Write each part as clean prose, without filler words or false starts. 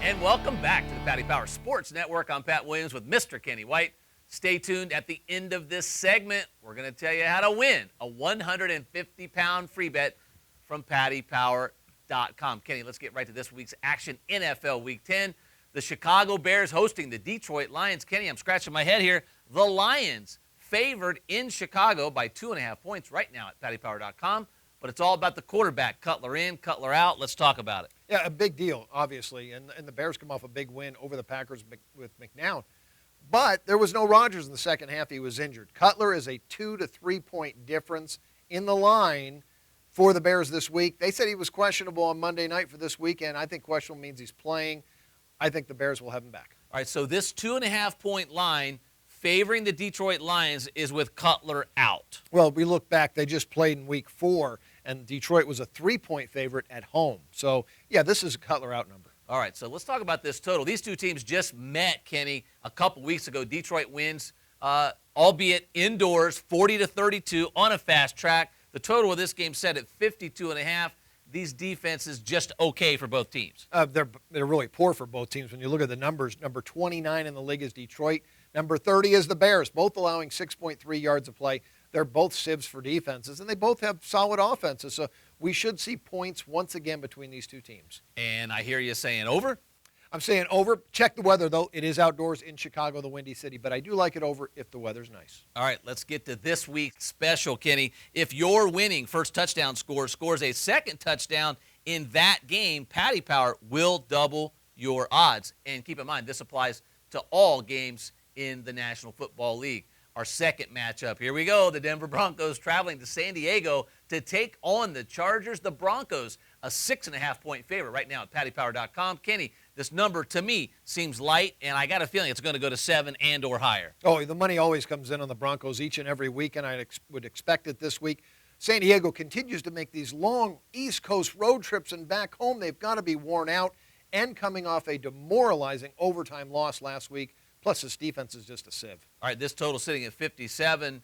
And welcome back to the Paddy Power Sports Network. I'm Pat Williams with Mr. Kenny White. Stay tuned. At the end of this segment, we're going to tell you how to win a 150-pound free bet from PaddyPower.com. Kenny, let's get right to this week's action. NFL Week 10. The Chicago Bears hosting the Detroit Lions. Kenny, I'm scratching my head here. The Lions favored in Chicago by 2.5 points right now at PaddyPower.com. But it's all about the quarterback. Cutler in, Cutler out. Let's talk about it. Yeah, a big deal, obviously. And the Bears come off a big win over the Packers with McNown. But there was no Rodgers in the second half. He was injured. Cutler is a 2 to 3 point difference in the line for the Bears this week. They said he was questionable on Monday night for this weekend. I think questionable means he's playing. I think the Bears will have him back. All right, so this 2.5 point line favoring the Detroit Lions is with Cutler out. Well, we look back. They just played in week 4, and Detroit was a 3-point favorite at home. So, yeah, this is a Cutler out number. All right, so let's talk about this total. These two teams just met, Kenny, a couple weeks ago. Detroit wins, albeit indoors, 40-32 on a fast track. The total of this game set at 52.5. These defenses just okay for both teams. They're really poor for both teams. When you look at the numbers, number 29 in the league is Detroit. Number 30 is the Bears, both allowing 6.3 yards of play. They're both sibs for defenses, and they both have solid offenses. So we should see points once again between these two teams. And I hear you saying over? I'm saying over. Check the weather, though. It is outdoors in Chicago, the Windy City, but I do like it over if the weather's nice. All right, let's get to this week's special, Kenny. If your winning first touchdown scores a second touchdown in that game, Paddy Power will double your odds. And keep in mind, this applies to all games in the National Football League. Our second matchup, here we go. The Denver Broncos traveling to San Diego to take on the Chargers. The Broncos, a 6.5 point favorite right now at PaddyPower.com. Kenny, this number to me seems light, and I got a feeling it's going to go to 7 and or higher. Oh, the money always comes in on the Broncos each and every week, and I would expect it this week. San Diego continues to make these long East Coast road trips, and back home they've got to be worn out and coming off a demoralizing overtime loss last week. Plus, this defense is just a sieve. All right, this total sitting at 57.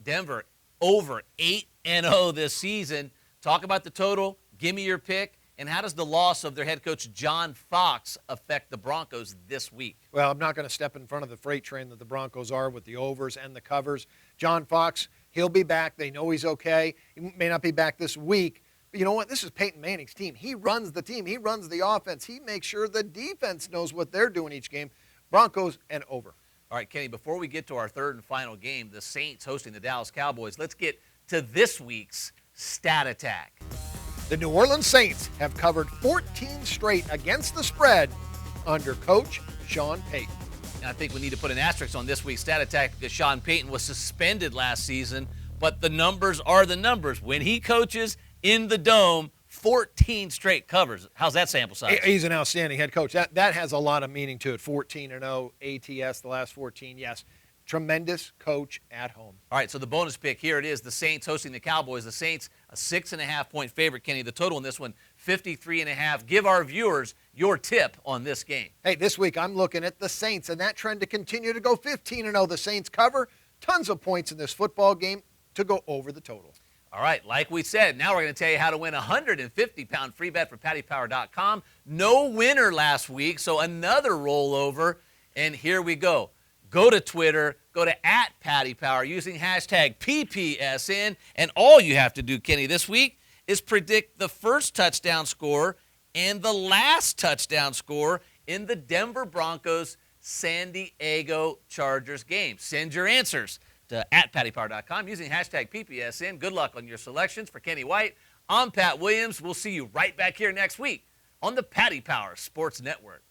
Denver over 8-0 this season. Talk about the total. Give me your pick. And how does the loss of their head coach, John Fox, affect the Broncos this week? Well, I'm not going to step in front of the freight train that the Broncos are with the overs and the covers. John Fox, he'll be back. They know he's okay. He may not be back this week. But you know what? This is Peyton Manning's team. He runs the team. He runs the offense. He makes sure the defense knows what they're doing each game. Broncos and over. All right, Kenny, before we get to our third and final game, the Saints hosting the Dallas Cowboys, let's get to this week's Stat Attack. The New Orleans Saints have covered 14 straight against the spread under Coach Sean Payton. And I think we need to put an asterisk on this week's Stat Attack because Sean Payton was suspended last season, but the numbers are the numbers. When he coaches in the Dome, 14 straight covers. How's that sample size? He's an outstanding head coach. That has a lot of meaning to it. 14-0 ATS the last 14. Yes, tremendous coach at home. All right, so the bonus pick, here it is. The Saints hosting the Cowboys. The Saints, a 6.5 point favorite, Kenny. The total in this one, 53.5. Give our viewers your tip on this game. Hey, this week I'm looking at the Saints and that trend to continue to go 15-0. The Saints cover. Tons of points in this football game to go over the total. All right, like we said, now we're going to tell you how to win a 150-pound free bet for PaddyPower.com. No winner last week, so another rollover, and here we go. Go to Twitter, go to @PaddyPower using hashtag PPSN, and all you have to do, Kenny, this week is predict the first touchdown score and the last touchdown score in the Denver Broncos San Diego Chargers game. Send your answers to @PaddyPower.com using hashtag PPSN. Good luck on your selections. For Kenny White, I'm Pat Williams. We'll see you right back here next week on the Paddy Power Sports Network.